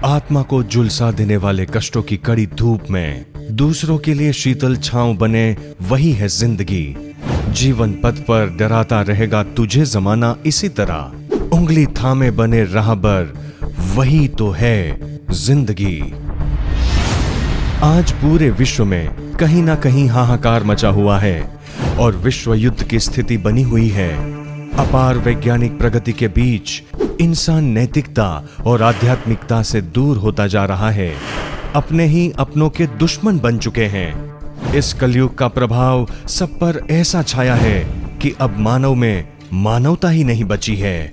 आत्मा को झुलसा देने वाले कष्टों की कड़ी धूप में दूसरों के लिए शीतल छांव बने, वही है जिंदगी। जीवन पथ पर डराता रहेगा तुझे जमाना इसी तरह, उंगली थामे बने राहबर, वही तो है जिंदगी। आज पूरे विश्व में कहीं ना कहीं हाहाकार मचा हुआ है और विश्व युद्ध की स्थिति बनी हुई है। अपार वैज्ञानिक प्रगति के बीच इंसान नैतिकता और आध्यात्मिकता से दूर होता जा रहा है, अपने ही अपनों के दुश्मन बन चुके हैं। इस कलयुग का प्रभाव सब पर ऐसा छाया है कि अब मानव में मानवता ही नहीं बची है।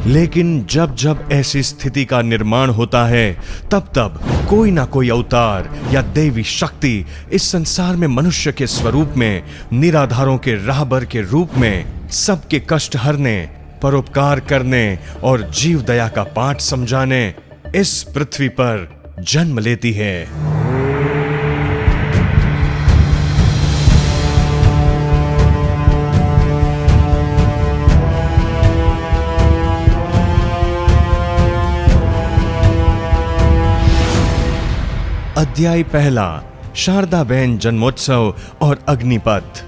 लेकिन जब जब ऐसी स्थिति का निर्माण होता है, तब तब कोई ना कोई अवतार या देवी शक्ति इस संसार में मनुष्य के स्वरूप में, निराधारों के राहबर के रूप में सबके कष्ट हरने, परोपकार करने और जीव दया का पाठ समझाने इस पृथ्वी पर जन्म लेती है। अध्याय पहला, शारदाबेन जन्मोत्सव और अग्निपथ।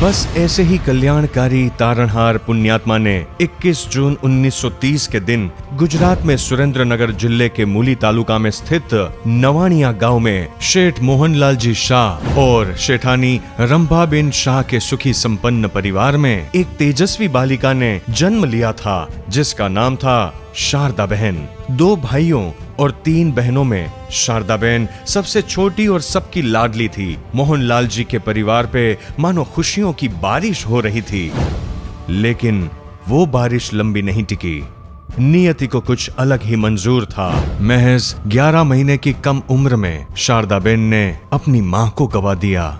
बस ऐसे ही कल्याणकारी तारणहार पुण्यात्मा ने 21 जून 1930 के दिन गुजरात में सुरेंद्रनगर जिले के मूली तालुका में स्थित नवाणिया गांव में शेठ मोहनलाल जी शाह और शेठानी रंभाबेन शाह के सुखी संपन्न परिवार में एक तेजस्वी बालिका ने जन्म लिया था, जिसका नाम था शारदाबेन। 2 भाइयों और 3 बहनों में शारदाबेन सबसे छोटी और सबकी लाडली थी। मोहनलाल जी के परिवार पे मानो खुशियों की बारिश हो रही थी, लेकिन वो बारिश लंबी नहीं टिकी। नियति को कुछ अलग ही मंजूर था। महज 11 महीने की कम उम्र में शारदाबेन ने अपनी मां को गवा दिया।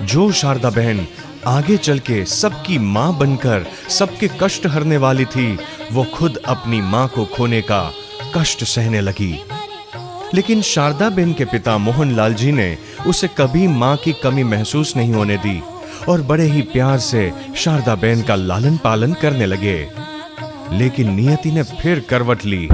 जो शारदाबेन आगे चल के सबकी मां बनकर सबके कष्ट हरने वाली थी, वो खुद अपनी मां को खोने का कष्ट सहने लगी। लेकिन शारदाबेन के पिता मोहनलाल जी ने उसे कभी मां की कमी महसूस नहीं होने दी और बड़े ही प्यार से शारदाबेन का लालन पालन करने लगे। लेकिन नियति ने फिर करवट ली।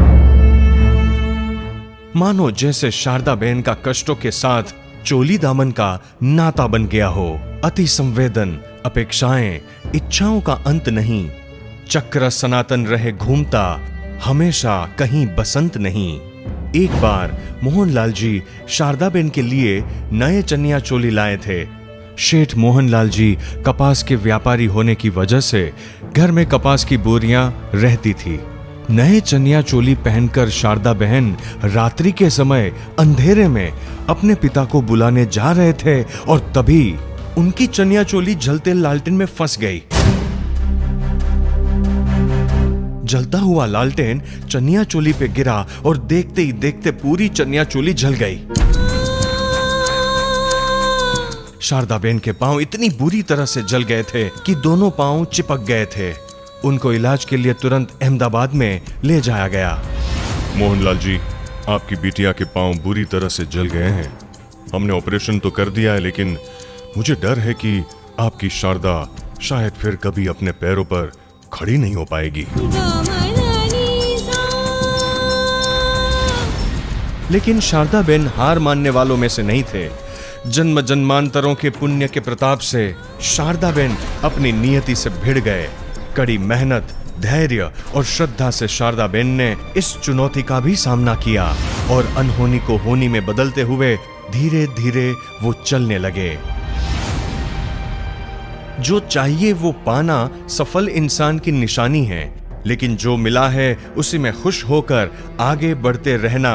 मानो जैसे शारदाबेन का कष्टों के साथ चोली दामन का नाता बन गया हो। अति संवेदन, अपेक्षाएं, इच्छाओं का अंत नहीं, चक्र सनातन रहे घूमता, हमेशा कहीं बसंत नहीं। एक बार मोहनलाल जी शारदाबेन के लिए नए चनिया चोली लाए थे। शेठ मोहनलाल जी कपास के व्यापारी होने की वजह से घर में कपास की बोरियां रहती थी। नए चनिया चोली पहनकर शारदाबेन रात्रि के समय अंधेरे में अपने पिता को बुलाने जा रहे थे और तभी उनकी चनिया चोली जलते लालटेन में फंस गई। जलता हुआ लालटेन चनिया चोली पे गिरा और देखते ही देखते पूरी चनिया चोली जल गई। शारदाबेन के पांव इतनी बुरी तरह से जल गए थे कि दोनों पांव चिपक गए थे। उनको इलाज के लिए तुरंत अहमदाबाद में ले जाया गया। मोहनलाल जी, आपकी बिटिया के पांव बुरी तरह से जल गए हैं। हमने ऑपरेशन तो कर दिया है, लेकिन मुझे डर है कि आपकी शारदा शायद फिर कभी अपने पैरों पर खड़ी नहीं हो पाएगी। लेकिन शारदाबेन हार मानने वालों में से नहीं थे। जन्म जन्मांतरों के पुण्य के प्रताप से शारदाबेन अपनी नियति से भिड़ गए। कड़ी मेहनत, धैर्य और श्रद्धा से शारदाबेन ने इस चुनौती का भी सामना किया और अनहोनी को होनी में बदलते हुए धीरे धीरे वो चलने लगे। जो चाहिए वो पाना सफल इंसान की निशानी है, लेकिन जो मिला है उसी में खुश होकर आगे बढ़ते रहना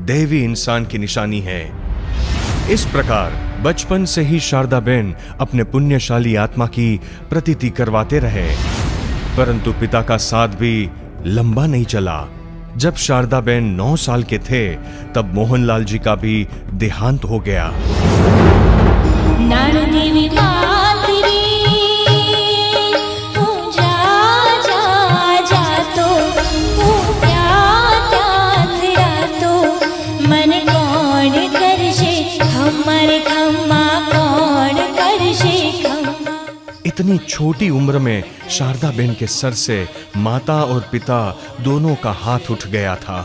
दैवी इंसान की निशानी है। इस प्रकार बचपन से ही शारदाबेन अपने पुण्यशाली आत्मा की प्रतीति करवाते रहे, परंतु पिता का साथ भी लंबा नहीं चला। जब शारदाबेन 9 साल के थे तब मोहनलाल जी का भी देहांत हो गया। नारदेवी मात रे, तू जा जा जा तो, तू त्या थरा तो, मन कौन करशे हमारे खम्मा, कौन करशे खम्मा। इतनी छोटी उम्र में शारदाबेन के सर से माता और पिता दोनों का हाथ उठ गया था,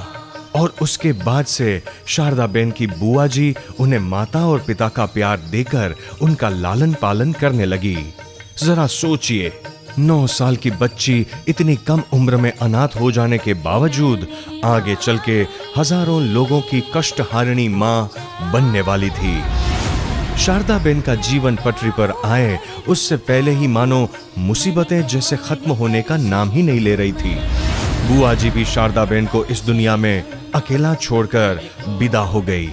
और उसके बाद से शारदाबेन की बुआ जी उन्हें माता और पिता का प्यार देकर उनका लालन पालन करने लगी। जरा सोचिए, 9 साल की बच्ची इतनी कम उम्र में अनाथ हो जाने के बावजूद आगे चल के हजारों लोगों की कष्टहारिणी माँ बनने वाली थी। शारदाबेन का जीवन पटरी पर आए उससे पहले ही मानो मुसीबतें जैसे खत्म होने का नाम ही नहीं ले रही थी। बुआ जी भी शारदाबेन को इस दुनिया में अकेला छोड़कर विदा हो गई।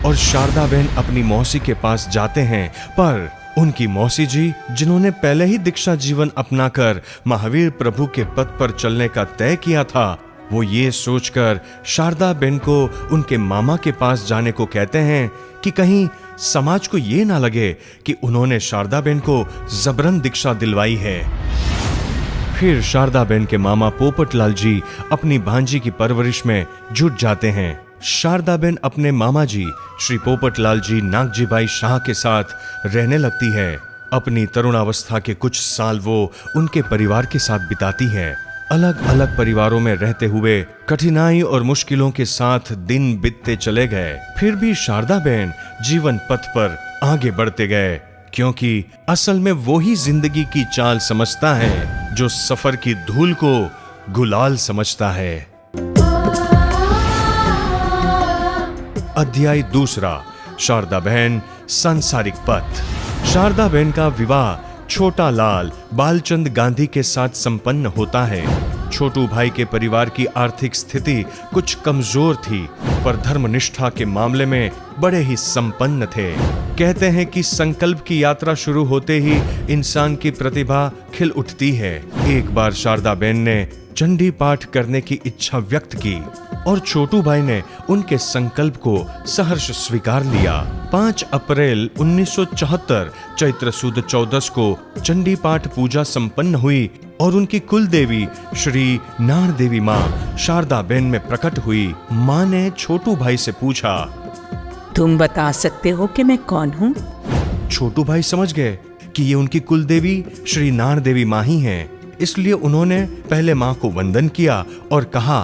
और शारदाबेन अपनी मौसी के पास जाते हैं, पर उनकी मौसी जी, जिन्होंने पहले ही दीक्षा जीवन अपनाकर महावीर प्रभु के पथ पर चलने का तय किया था, वो ये सोचकर शारदाबेन को उनके मामा के पास जाने को कहते हैं कि कहीं समाज को ये ना लगे कि उन्होंने शारदाबेन को जबरन दीक्षा दिलवाई है। फिर शारदाबेन के मामा पोपटलाल जी अपनी भांजी की परवरिश में जुट जाते हैं। शारदाबेन अपने मामा जी श्री पोपटलाल जी नागजी बाई शाह के साथ रहने लगती है। अपनी तरुणावस्था के कुछ साल वो उनके परिवार के साथ बिताती है। अलग अलग परिवारों में रहते हुए कठिनाई और मुश्किलों के साथ दिन बीतते चले गए, फिर भी शारदाबेन जीवन पथ पर आगे बढ़ते गए, क्योंकि असल में वो ही जिंदगी की चाल समझता है जो सफर की धूल को गुलाल समझता है। अध्याय 2, शारदाबेन सांसारिक पथ। शारदाबेन का विवाह छोटा लाल बालचंद गांधी के साथ संपन्न होता है। छोटू भाई के परिवार की आर्थिक स्थिति कुछ कमजोर थी, पर धर्मनिष्ठा के मामले में बड़े ही संपन्न थे। कहते हैं कि संकल्प की यात्रा शुरू होते ही इंसान की प्रतिभा खिल उठती है। एक बार शारदाबेन ने चंडी पाठ करने की इच्छा व्यक्त की और छोटू भाई ने उनके संकल्प को सहर्ष स्वीकार लिया। 5 अप्रैल 1974 चैत्र सुद 14 को चंडी पाठ पूजा संपन्न हुई और उनकी कुल देवी श्री नाण देवी माँ शारदाबेन में प्रकट हुई। माँ ने छोटू भाई से पूछा, तुम बता सकते हो कि मैं कौन हूँ? छोटू भाई समझ गए कि ये उनकी कुल देवी श्री नाण देवी माँ ही हैं, इसलिए उन्होंने पहले माँ को वंदन किया और कहा,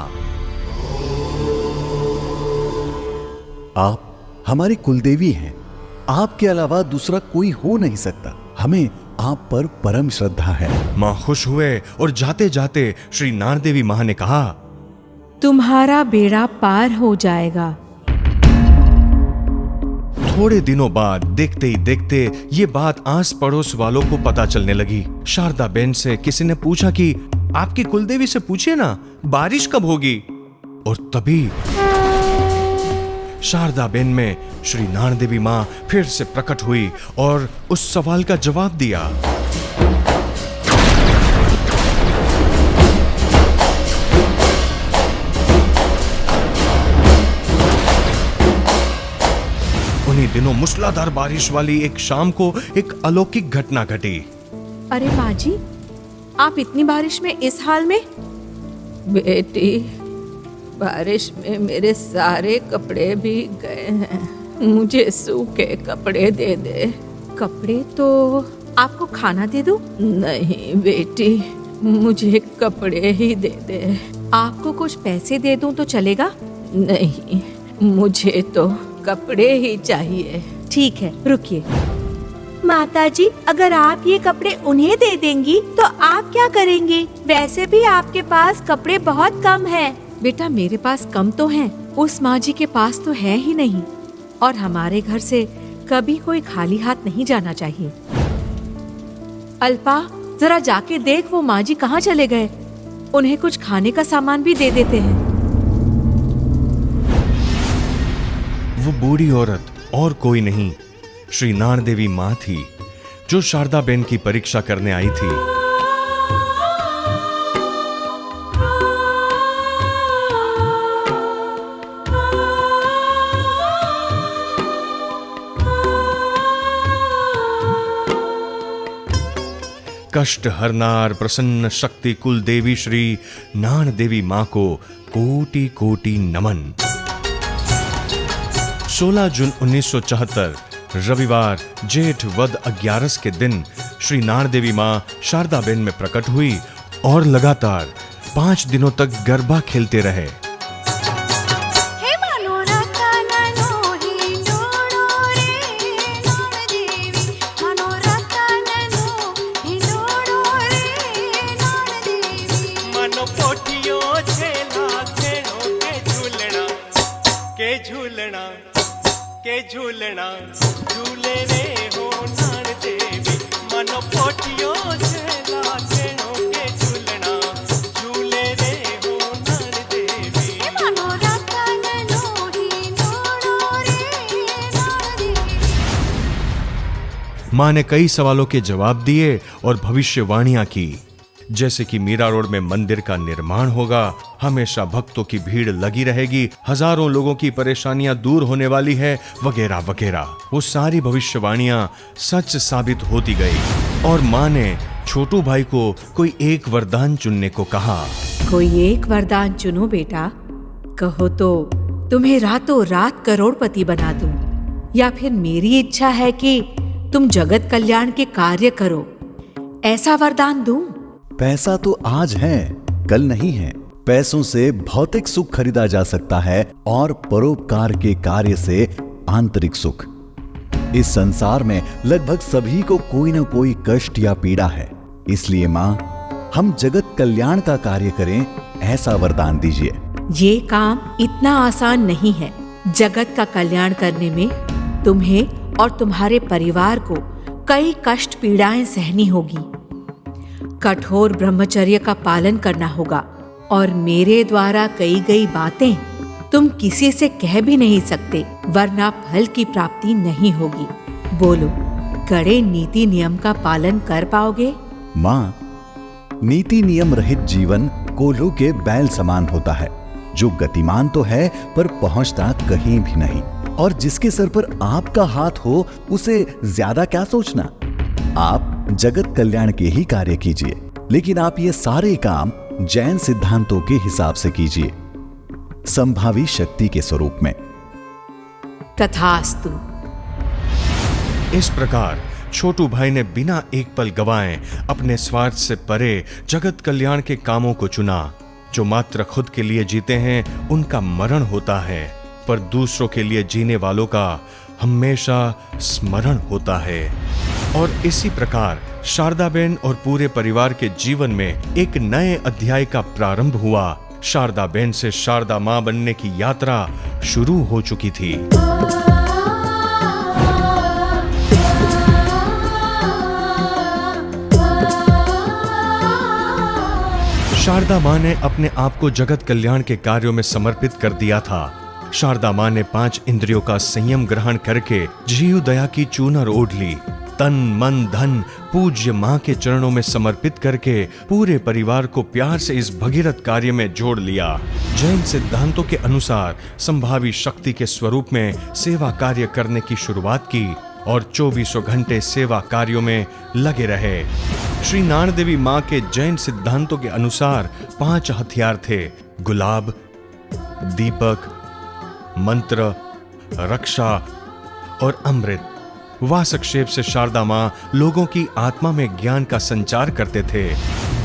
आप हमारी कुलदेवी हैं। आपके अलावा दूसरा कोई हो नहीं सकता। हमें आप पर परम श्रद्धा है। माँ खुश हुए और जाते जाते श्री नाण देवी माँ ने कहा, तुम्हारा बेड़ा पार हो जाएगा। थोड़े दिनों बाद देखते ही देखते ये बात आस पड़ोस वालों को पता चलने लगी। शारदाबेन से किसी ने पूछा कि आपकी कुलदेवी से पूछिए ना, बारिश कब होगी। और तभी शारदाबेन में श्री नाण देवी माँ फिर से प्रकट हुई और उस सवाल का जवाब दिया। उन्हीं दिनों मूसलाधार बारिश वाली एक शाम को एक अलौकिक घटना घटी। अरे माँ जी, आप इतनी बारिश में इस हाल में? बेटी, बारिश में मेरे सारे कपड़े भीग गए हैं, मुझे सूखे कपड़े दे दे। कपड़े तो आपको खाना दे दूं? नहीं बेटी, मुझे कपड़े ही दे दे। आपको कुछ पैसे दे दूं तो चलेगा? नहीं, मुझे तो कपड़े ही चाहिए। ठीक है, रुकिए। माताजी, अगर आप ये कपड़े उन्हें दे देंगी तो आप क्या करेंगे? वैसे भी आपके पास कपड़े बहुत कम हैं। बेटा, मेरे पास कम तो हैं, उस माँ जी के पास तो है ही नहीं, और हमारे घर से कभी कोई खाली हाथ नहीं जाना चाहिए। अल्पा, जरा जाके देख वो माँ जी कहाँ चले गए। उन्हें कुछ खाने का सामान भी दे देते हैं। वो बूढ़ी औरत और कोई नहीं, श्री नाण देवी मां थी, जो शारदा बेन की परीक्षा करने आई थी। कष्ट हरनार प्रसन्न शक्ति कुल देवी श्री नाण देवी मां को कोटि कोटि नमन। 16 जून 1974 रविवार जेठ वद 11 के दिन श्री नाण देवी मां शारदा बेन में प्रकट हुई और लगातार 5 दिनों तक गरबा खेलते रहे। झूलना झूले रे हो नाण देवी, मनो पोटियो झेला खेणो के झूलना झूले रे हो नाण देवी। मनो रतन लोही नोड़ो रे नाण देवी। मां ने कई सवालों के जवाब दिए और भविष्यवाणियां की, जैसे कि मीरा रोड में मंदिर का निर्माण होगा, हमेशा भक्तों की भीड़ लगी रहेगी, हजारों लोगों की परेशानियां दूर होने वाली है, वगैरह वगैरह। वो सारी भविष्यवाणियां सच साबित होती गई और मां ने छोटू भाई को कोई एक वरदान चुनने को कहा। कोई एक वरदान चुनो बेटा, कहो तो तुम्हें रातों रात करोड़पति बना दूं, या फिर मेरी इच्छा है कि तुम जगत कल्याण के कार्य करो, ऐसा वरदान दूं। पैसा तो आज है, कल नहीं है। पैसों से भौतिक सुख खरीदा जा सकता है और परोपकार के कार्य से आंतरिक सुख। इस संसार में लगभग सभी को कोई ना कोई कष्ट या पीड़ा है, इसलिए मां, हम जगत कल्याण का कार्य करें, ऐसा वरदान दीजिए। ये काम इतना आसान नहीं है। जगत का कल्याण करने में तुम्हें और तुम्हारे परिवार को कई कष्ट पीड़ाएं सहनी होगी। कठोर ब्रह्मचर्य का पालन करना होगा और मेरे द्वारा कही गई बातें तुम किसी से कह भी नहीं सकते, वरना फल की प्राप्ति नहीं होगी। बोलो, कड़े नीति नियम का पालन कर पाओगे? मां, नीति नियम रहित जीवन कोल्हू के बैल समान होता है, जो गतिमान तो है पर पहुंचता कहीं भी नहीं। और जिसके सर पर आपका हाथ हो, उसे ज्यादा क्या सोचना। आप जगत कल्याण के ही कार्य कीजिए, लेकिन आप ये सारे काम जैन सिद्धांतों के हिसाब से कीजिए, संभावी शक्ति के स्वरूप में। तथास्तु। इस प्रकार छोटू भाई ने बिना एक पल गवाए अपने स्वार्थ से परे जगत कल्याण के कामों को चुना। जो मात्र खुद के लिए जीते हैं उनका मरण होता है, पर दूसरों के लिए जीने वालों का हमेशा स्मरण होता है। और इसी प्रकार शारदाबेन और पूरे परिवार के जीवन में एक नए अध्याय का प्रारंभ हुआ। शारदाबेन से शारदा मां बनने की यात्रा शुरू हो चुकी थी। शारदा मां ने अपने आप को जगत कल्याण के कार्यों में समर्पित कर दिया था। शारदा मां ने 5 इंद्रियों का संयम ग्रहण करके जीव दया की चूनर ओढ़ ली। तन मन धन पूज्य मां के चरणों में समर्पित करके पूरे परिवार को प्यार से इस भगीरथ कार्य में जोड़ लिया। जैन सिद्धांतों के अनुसार संभावी शक्ति के स्वरूप में सेवा कार्य करने की शुरुआत की और 24 घंटे सेवा कार्यों में लगे रहे। श्री नाण देवी मां के जैन सिद्धांतों के अनुसार 5 हथियार थे: गुलाब, दीपक, मंत्र, रक्षा और अमृत। वासक्षेप से शारदा मां लोगों की आत्मा में ज्ञान का संचार करते थे।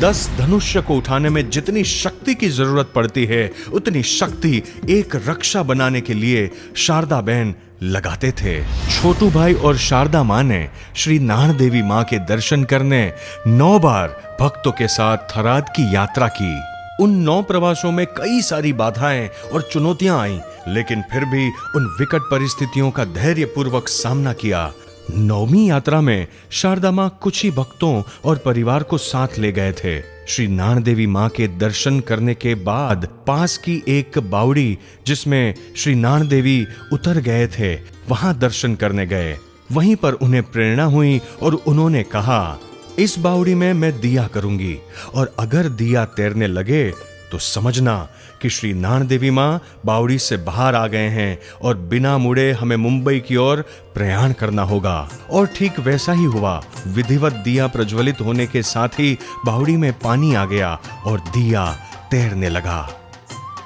10 धनुष्य को उठाने में जितनी शक्ति की जरूरत पड़ती है, उतनी शक्ति एक रक्षा बनाने के लिए शारदाबेन लगाते थे। छोटू भाई और शारदा मां ने श्री नाण देवी मां के दर्शन करने 9 बार भक्तों के साथ थराद की यात्रा की। उन 9 प्रवासों में कई सारी बाधाएं और चुनौतियां आईं, लेकिन फिर भी उन विकट परिस्थितियों का धैर्यपूर्वक सामना किया। नौवीं यात्रा में शारदा मां कुछ ही भक्तों और परिवार को साथ ले गए थे। श्री नान देवी मां के दर्शन करने के बाद पास की एक बावड़ी जिसमें श्री नान देवी उतर गए थे, वहां दर्शन करने गए। वहीं पर उन्हें प्रेरणा हुई और उन्होंने कहा, इस बावड़ी में मैं दिया करूंगी और अगर दिया तैरने लगे तो समझना कि श्री नान देवी मां बावड़ी से बाहर आ गए हैं और बिना मुड़े हमें मुंबई की ओर प्रयाण करना होगा। और ठीक वैसा ही हुआ। विधिवत दिया प्रज्वलित होने के साथ ही बावड़ी में पानी आ गया और दिया तैरने लगा।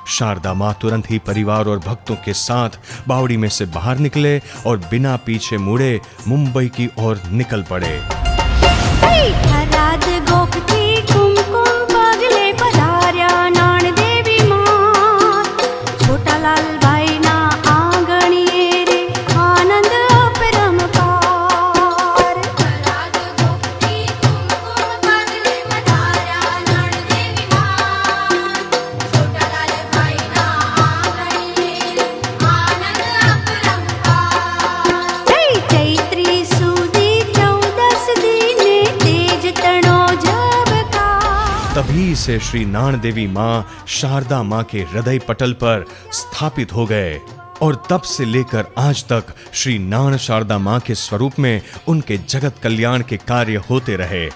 शारदा मां तुरंत ही परिवार और भक्तों के साथ बावड़ी में से बाहर निकले और बिना पीछे मुड़े मुंबई की ओर निकल पड़े। थराद गोपती कुमकुम पगले पधार्या नान देवी मां, छोटा लाल भाई ना आंगणिये रे आनंद अपरंपार। थराद गोपती कुमकुम पगले पधार्या नान देवी मां, छोटा लाल भाई ना आंगणिये रे आनंद अपरंपार। चैत्री सुदी 14 दीने तेज तणो झबका। तभी से श्री नान देवी मां शारदा मां के हृदय पटल पर स्थापित हो गए और तब से लेकर आज तक श्री नान शारदा मां के स्वरूप में उनके जगत कल्याण के कार्य होते रहे।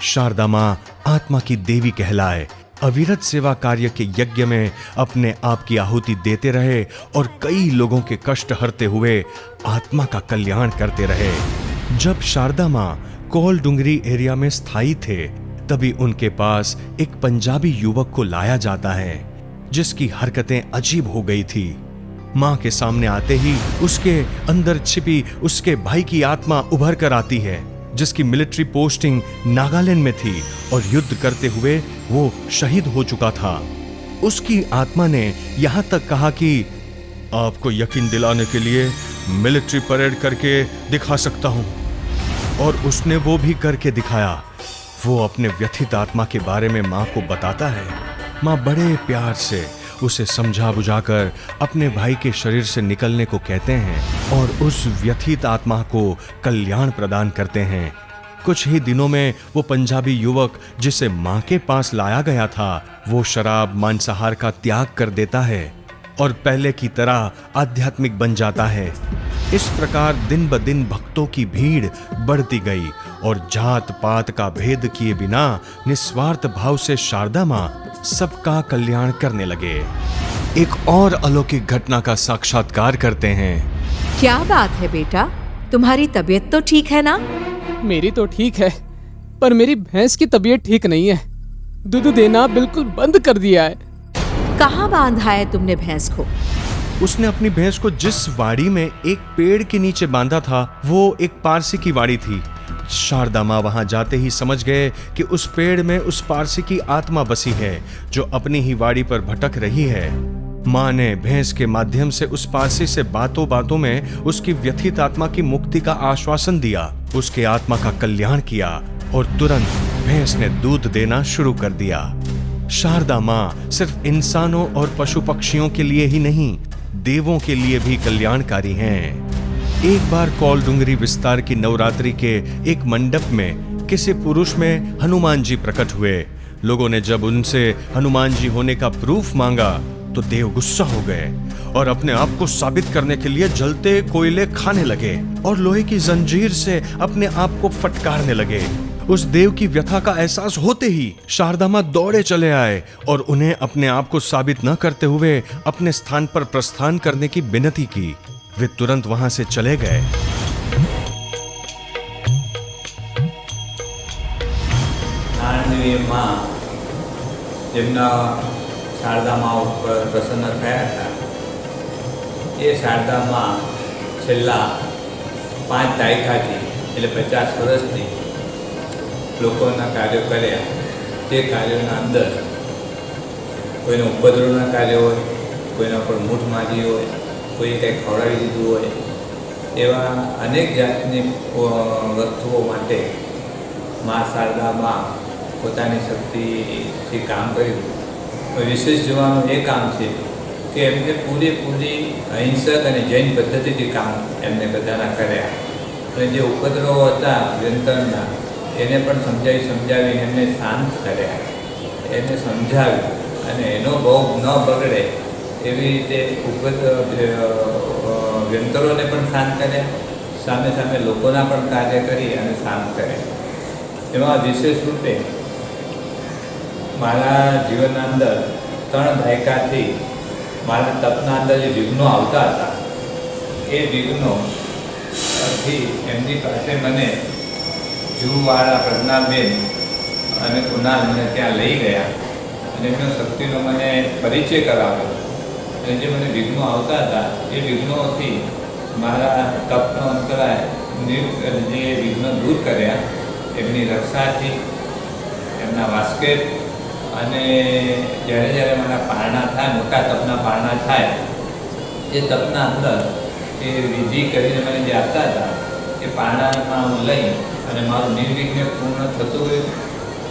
शारदा मां आत्मा की देवी कहलाए, अविरत सेवा कार्य के यज्ञ में अपने आप की आहुति देते रहे और कई लोगों के कष्ट हरते हुए आत्मा का कल्याण करते रहे। जब शारदा मां कोल डुंगरी एरिया में स्थायी थे, तभी उनके पास एक पंजाबी युवक को लाया जाता है जिसकी हरकतें अजीब हो गई थी। मां के सामने आते ही उसके अंदर छिपी उसके भाई की आत्मा उभर कर आती है, जिसकी मिलिट्री पोस्टिंग नागालैंड में थी और युद्ध करते हुए वो शहीद हो चुका था। उसकी आत्मा ने यहां तक कहा कि आपको यकीन दिलाने के लिए मिलिट्री परेड करके दिखा सकता हूं, और उसने वो भी करके दिखाया। वो अपने व्यथित आत्मा के बारे में मां को बताता है। मां बड़े प्यार से उसे समझा बुझाकर अपने भाई के शरीर से निकलने को कहते हैं और उस व्यथित आत्मा को कल्याण प्रदान करते हैं। कुछ ही दिनों में वो पंजाबी युवक जिसे मां के पास लाया गया था, वो शराब मांसाहार का त्याग कर देता है और पहले की तरह आध्यात्मिक बन जाता है। इस प्रकार दिन ब दिन भक्तों की भीड़ बढ़ती गई और जात पात का भेद किए बिना निस्वार्थ भाव से शारदा मां सबका कल्याण करने लगे। एक और अलौकिक घटना का साक्षात्कार करते हैं। क्या बात है बेटा, तुम्हारी तबीयत तो ठीक है ना? मेरी तो ठीक है, पर मेरी भैंस की तबीयत ठीक नहीं है। दूध देना बिल्कुल बंद कर दिया है। कहाँ बांधा है तुमने भैंस को? उसने अपनी भैंस को जिस वाड़ी में एक पेड़ के नीचे बांधा था, वो एक पारसी की वाड़ी थी। शारदा मां वहां जाते ही समझ गए कि उस पेड़ में उस पारसी की आत्मा बसी है जो अपनी ही वाड़ी पर भटक रही है। मां ने भैंस के माध्यम से उस पारसी से बातों बातों में उसकी व्यथित आत्मा की मुक्ति का आश्वासन दिया, उसके आत्मा का कल्याण किया और तुरंत भैंस ने दूध देना शुरू कर दिया। शारदा मां सिर्फ इंसानों और पशु पक्षियों के लिए ही नहीं, देवों के लिए भी कल्याणकारी हैं। एक बार कौल डुंगरी विस्तार की नवरात्रि के एक मंडप में किसी पुरुष में हनुमान जी प्रकट हुए। लोगों ने जब उनसे हनुमान जी होने का प्रूफ मांगा तो देव गुस्सा हो गए और अपने आप को साबित करने के लिए जलते कोयले खाने लगे और लोहे की जंजीर से अपने आप को फटकारने लगे। उस देव की व्यथा का एहसास होते ही शारदा मां दौड़े चले आए और उन्हें अपने आप को साबित न करते हुए अपने स्थान पर प्रस्थान करने की विनती की। वे तुरंत वहां से चले गए। જેમના શારદા મા ઉપર પ્રસન્ન થયા હતા, એ શારદા મા છેલ્લા 5 દાયકાથી એટલે 50 વર્ષથી લોકોના કાર્યો કર્યા। તે કાર્યોના અંદર કોઈનો ઉપદ્રવના કાર્ય હોય, કોઈના પર મૂઠ માજી હોય, કોઈએ કંઈ ખવડાવી દીધું હોય, એવા અનેક જાતની વસ્તુઓ માટે મા શારદા મા પોતાની શક્તિથી કામ કર્યું। વિશેષ જોવાનું એ કામ છે કે એમને પૂરેપૂરી અહિંસક અને જૈન પદ્ધતિથી કામ એમને બધાના કર્યા। અને જે ઉપદ્રવો હતા વ્યંતરના એને પણ સમજાવીને એમને શાંત કર્યા, એને સમજાવ્યું અને એનો ભોગ ન બગડે એવી રીતે વ્યંતરોને પણ શાંત કર્યા, સામે સામે લોકોના પણ કાર્ય કરી અને શાંત કર્યા. એમાં વિશેષ રૂપે મારા જીવનના અંદર 3 દાયકાથી મારા તપના અંદર જે વિઘ્નો આવતા હતા એ વિઘ્નોથી એમની પાસે મને જૂવાળા પ્રજ્ઞાબેન અને કુનાલ મને ત્યાં લઈ ગયા અને એમનો શક્તિનો મને પરિચય કરાવ્યો. અને જે મને વિઘ્નો આવતા હતા એ વિઘ્નોથી મારા તપનો અંતરાય જે વિઘ્નો દૂર કર્યા એમની રક્ષાથી, એમના વાસ્કેટ. અને જ્યારે મારા પારણા થાય, મોટા તપના પારણા થાય, એ તપના અંદર એ વિધિ કરીને મને જે આપતા હતા એ પારણામાં હું લઈ અને મારું નિર્વિઘ્ન પૂર્ણ થતું ગયું.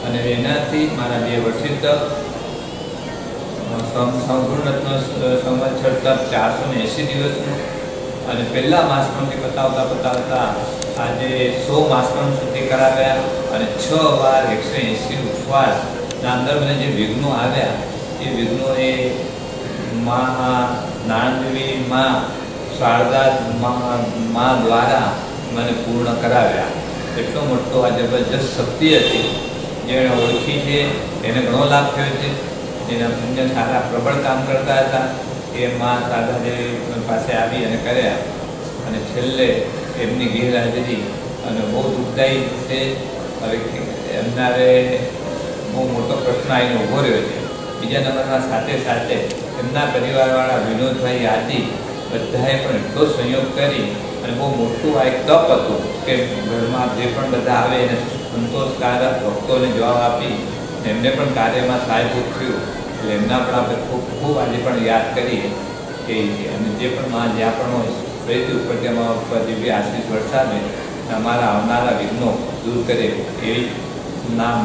અને એનાથી મારા 2 વર્ષિત તપ, સંપૂર્ણત્વ સંવત્સર તપ 480 દિવસનું અને પહેલા માસક્રમથી પતાવતા આજે 100 માસક્રમ સુધી કરાવ્યા અને 6 વાર 180 ઉપવાસના અંદર મને જે વિઘ્નો આવ્યા એ વિઘ્નો એ નાણદેવી માં શારદા માં દ્વારા મને પૂર્ણ કરાવ્યા. એટલો મોટો આ જબરજસ્ત શક્તિ હતી જેણે ઓળખી છે, એને ઘણો લાભ થયો છે. એના પુણ્ય સારા પ્રબળ કામ કરતા હતા એ માં શારદાદેવી પાસે આવી અને કર્યા. અને છેલ્લે એમની ગેરહાજરી અને બહુ દુઃખદાયી છે. હવે એમના બહુ મોટો પ્રશ્ન આવીને ઊભો રહ્યો છે. બીજા નંબરમાં સાથે એમના પરિવારવાળા વિનોદભાઈ આદિ બધાએ પણ એટલો સંયોગ કરી અને બહુ મોટું આ એક તપ હતું કે ઘરમાં જે પણ બધા આવે એને સંતોષકારક ભક્તોને જવાબ આપી એમને પણ કાર્યમાં સહાયભૂત થયું. એટલે એમના પણ આપણે ખૂબ આજે પણ યાદ કરીએ કે અને જે પણ માં જ્યાં પણ હોય ફરીથી ઉપર તેમાં ઉપર દિવ્ય આશીષ વરસાવે અમારા આવનારા વિઘ્નો દૂર કરે એવી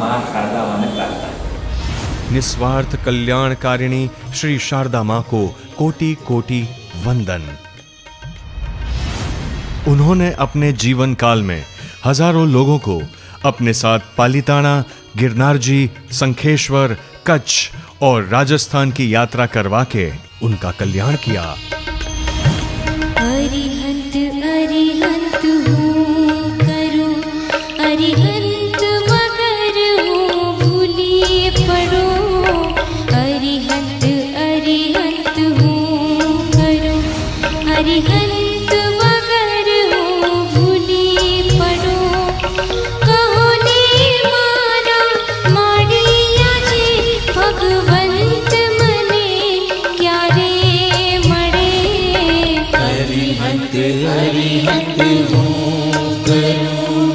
માં શારદા માને પ્રાર્થના. निस्वार्थ कल्याणकारिणी श्री शारदा माँ को कोटि कोटि वंदन। उन्होंने अपने जीवन काल में हजारों लोगों को अपने साथ पालीताना, गिरनारजी, शंखेश्वर, कच्छ और राजस्थान की यात्रा करवा के उनका कल्याण किया। अरिहंत अरिहंत हूँ करूँ, अरिहंत मगर हूँ भूलिए पड़ो। अरिहंत अरिहंत हूँ करूँ, अरिहंत मगर हूँ भूलिए पड़ो। कहो ने मारा माड़िया जे भगवंत मने क्यारे मड़े। अरिहंत अरिहंत हूँ करूँ,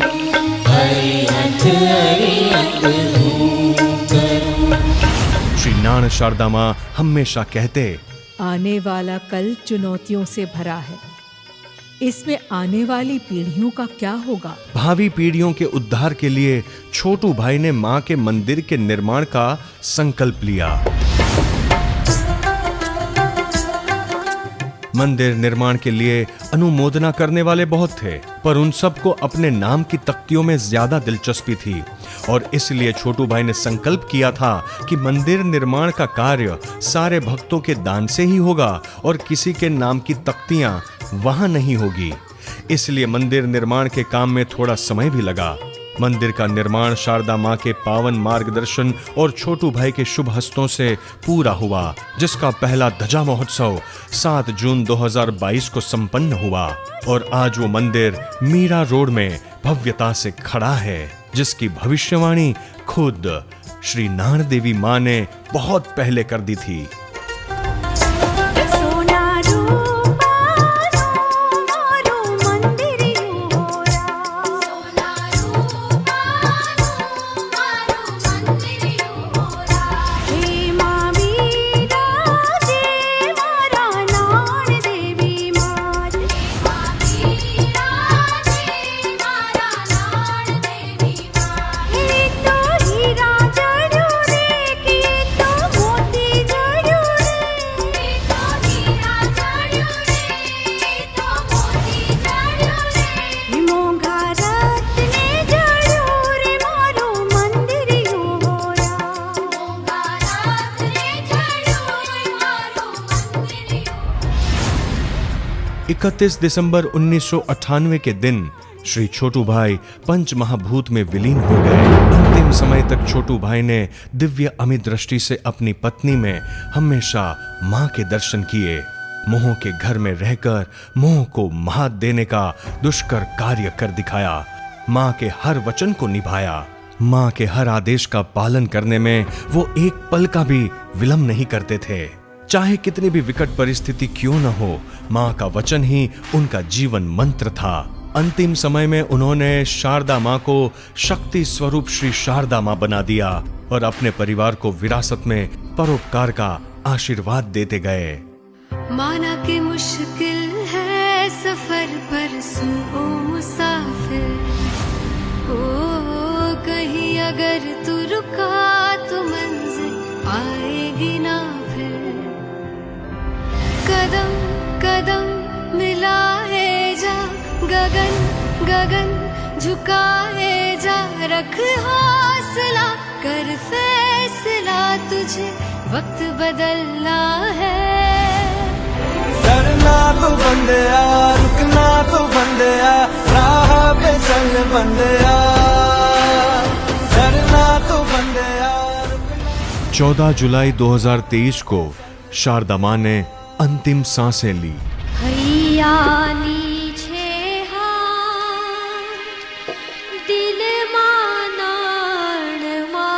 अरिहंत अरिहंत हूँ करूँ। श्री नान शारदा माँ हमेशा कहते, आने वाला कल चुनौतियों से भरा है, इसमें आने वाली पीढ़ियों का क्या होगा। भावी पीढ़ियों के उद्धार के लिए छोटू भाई ने मां के मंदिर के निर्माण का संकल्प लिया। मंदिर निर्माण के लिए अनुमोदना करने वाले बहुत थे, पर उन सबको अपने नाम की तख्तियों में ज्यादा दिलचस्पी थी और इसलिए छोटू भाई ने संकल्प किया था कि मंदिर निर्माण का कार्य सारे भक्तों के दान से ही होगा और किसी के नाम की तख्तियां वहां नहीं होगी। इसलिए मंदिर निर्माण के काम में थोड़ा समय भी लगा। मंदिर का निर्माण शारदा माँ के पावन मार्गदर्शन और छोटू भाई के शुभ हस्तों से पूरा हुआ, जिसका पहला ध्वजा महोत्सव 7 जून 2022 को संपन्न हुआ और आज वो मंदिर मीरा रोड में भव्यता से खड़ा है, जिसकी भविष्यवाणी खुद श्री नान देवी माँ ने बहुत पहले कर दी थी। 31 दिसंबर 1998 के दिन श्री छोटू भाई पंच महाभूत में विलीन हो गए। अंतिम समय तक छोटू भाई ने दिव्य अमित दृष्टि से अपनी पत्नी में हमेशा मां के दर्शन किए। मोह के घर में रहकर मोह को मात देने का दुष्कर कार्य कर दिखाया। मां के हर वचन को निभाया। मां के हर आदेश का पालन करने में वो एक पल का भी विलंब नहीं करते थे। चाहे कितनी भी विकट परिस्थिति क्यों न हो, मां का वचन ही उनका जीवन मंत्र था। अंतिम समय में उन्होंने शारदा मां को शक्ति स्वरूप श्री शारदा मां बना दिया और अपने परिवार को विरासत में परोपकार का आशीर्वाद देते गए। माना कि मुश्किल है सफर पर सुनो मुसाफिर, ओ कहीं अगर तू रुका तो मंजिल आएगी ना फिर। कदम कदम मिलाए जा, गगन गगन झुकाए जा, रख हौसला कर फैसला, तुझे वक्त बदलना है। डरना तो बंदिया, रुकना तो बंदिया, राह पे चल बंदिया, डरना तो बंदिया। 14 जुलाई 2023 को शारदा मां ने अंतिम सांसें ली। हैया नीचे हाथ, दिल मानाणमा,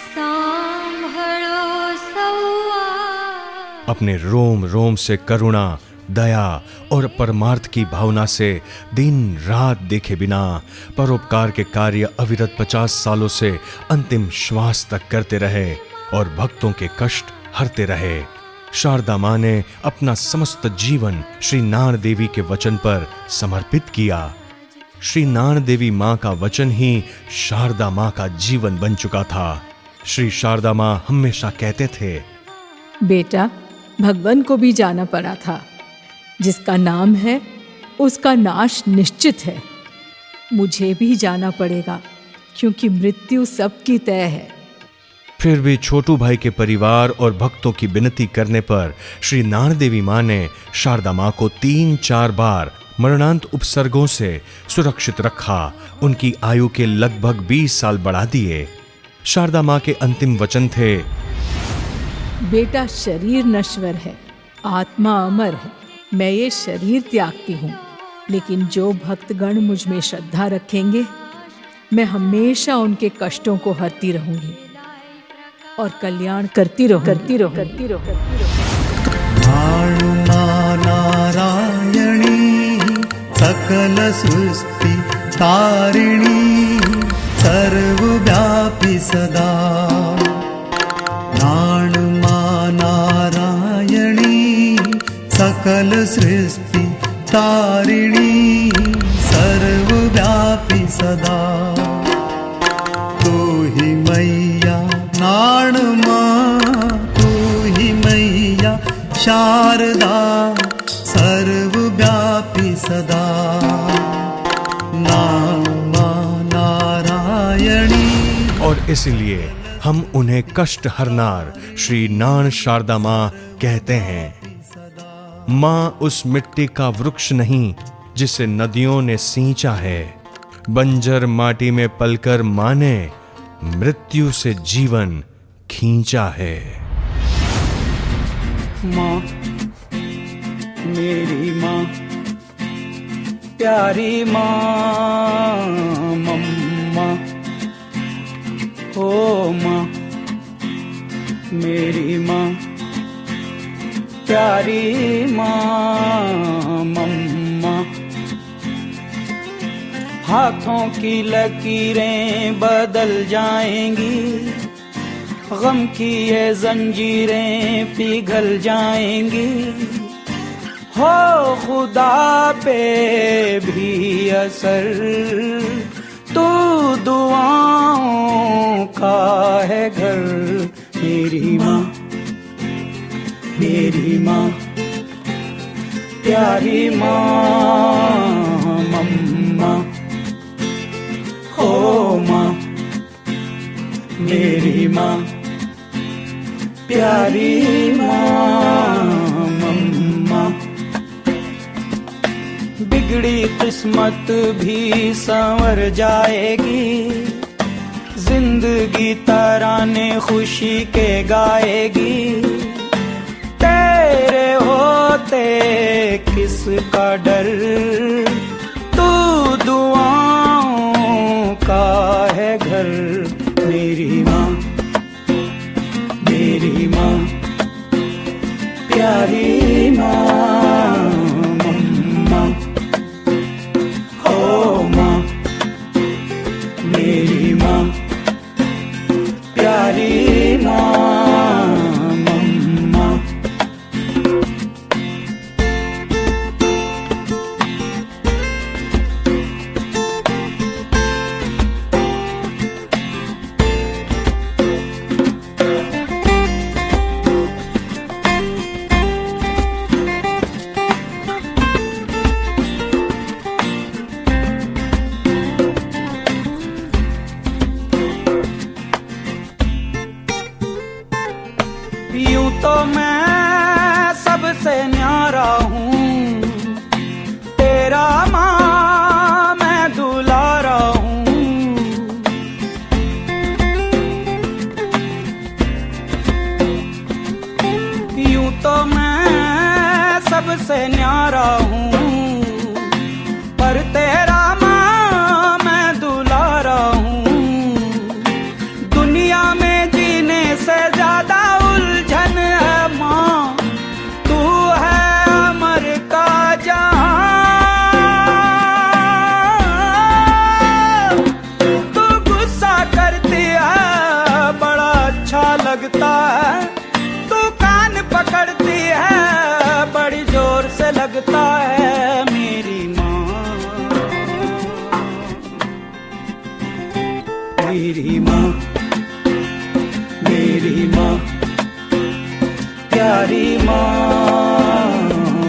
सांभळो सौवा। अपने रोम रोम से करुणा, दया और परमार्थ की भावना से दिन रात देखे बिना परोपकार के कार्य अविरत 50 सालों से अंतिम श्वास तक करते रहे और भक्तों के कष्ट हरते रहे। शारदा मां ने अपना समस्त जीवन श्री नान देवी के वचन पर समर्पित किया। श्री नान देवी मां का वचन ही शारदा मां का जीवन बन चुका था। श्री शारदा मां हमेशा कहते थे, बेटा, भगवान को भी जाना पड़ा था। जिसका नाम है उसका नाश निश्चित है। मुझे भी जाना पड़ेगा क्योंकि मृत्यु सबकी तय है। फिर भी छोटू भाई के परिवार और भक्तों की विनती करने पर श्री नान देवी मां ने शारदा मां को 3-4 बार मरणांत उपसर्गों से सुरक्षित रखा। उनकी आयु के लगभग 20 साल बढ़ा दिए। शारदा मां के अंतिम वचन थे, बेटा, शरीर नश्वर है, आत्मा अमर है। मैं ये शरीर त्यागती हूँ, लेकिन जो भक्तगण मुझ में श्रद्धा रखेंगे, मैं हमेशा उनके कष्टों को हरती रहूंगी और कल्याण करती रहूंगी। नारायणी सकल सृष्टि तारिणी, सर्वव्यापी सदा। नारायणी सकल सृष्टि तारिणी, सर्वव्यापी सदा। तू ही मैया नाण मां, तू ही मैया शारदा, सर्वव्यापी सदा। नारायणी। और इसलिए हम उन्हें कष्ट हरनार श्री नान शारदा मां कहते हैं। मां उस मिट्टी का वृक्ष नहीं जिसे नदियों ने सींचा है। बंजर माटी में पलकर मां ने मृत्यु से जीवन खींचा है। मां, मेरी मां, प्यारी मां, मम्मा। ओ मां, मेरी मां, प्यारी मां, मम्मा। हाथों की लकीरें बदल जाएंगी, गम की ये जंजीरें पिघल जाएंगी। हो खुदा पे भी असर, तू दुआओं का है घर। मेरी माँ, मेरी माँ, प्यारी माँ, मम्मा। ओ माँ, मेरी माँ, प्यारी माँ, मम्मा। बिगड़ी किस्मत भी संवर जाएगी, जिंदगी तराने खुशी के गाएगी। तेरे होते किसका डर, तू दुआओं का है घर। मेरी माँ, मेरी माँ, प्यारी माँ, मम्मा, हो माँ, मेरी माँ, प्यारी माँ, मम्मा। यूं तो मैं सबसे न्यारा हूँ, तेरा माँ मैं दुलारा हूँ। यूं तो मैं सबसे न्यारा हूँ, पर तेरा माँ मैं दुलारा हूँ। दुनिया में जीने से ज्यादा उलझन है माँ, तू है अमर का जहां। तू गुस्सा करती है बड़ा अच्छा लगता है, तू कान पकड़ती है बड़ी जोर से लगता है। मेरी माँ, मेरी माँ, मेरी माँ, प्यारी माँ,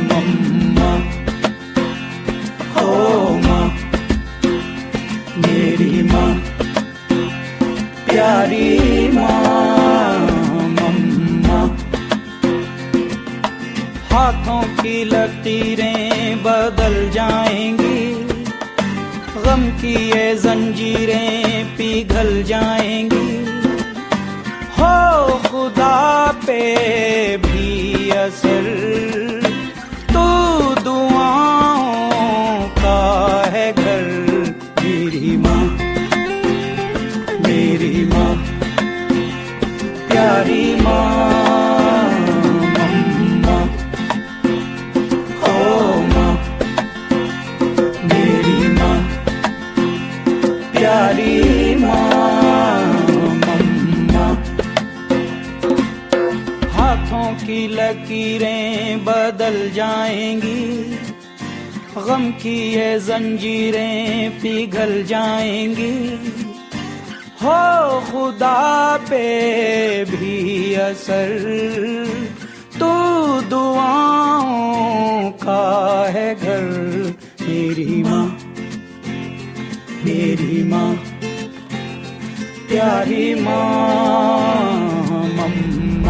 मम्मा, हो माँ, मेरी माँ, प्यारी माँ, मम्मा। हाथों की लकीरें बदल जाएंगी, गम की ये जंजीरें पिघल जाएंगी। हो खुदा पे भी असर, तू दुआओं का है घर। मेरी माँ, मेरी माँ, प्यारी माँ, मम्मा, हो माँ, मेरी माँ, प्यारी माँ, मम्मा। हाथों की लकीरें बदल जाएंगी, गम की ये जंजीरें पिघल जाएंगी। हो खुदा पे भी असर, तू दुआओं का है घर। मेरी माँ, मेरी माँ, प्यारी माँ, मम्मा।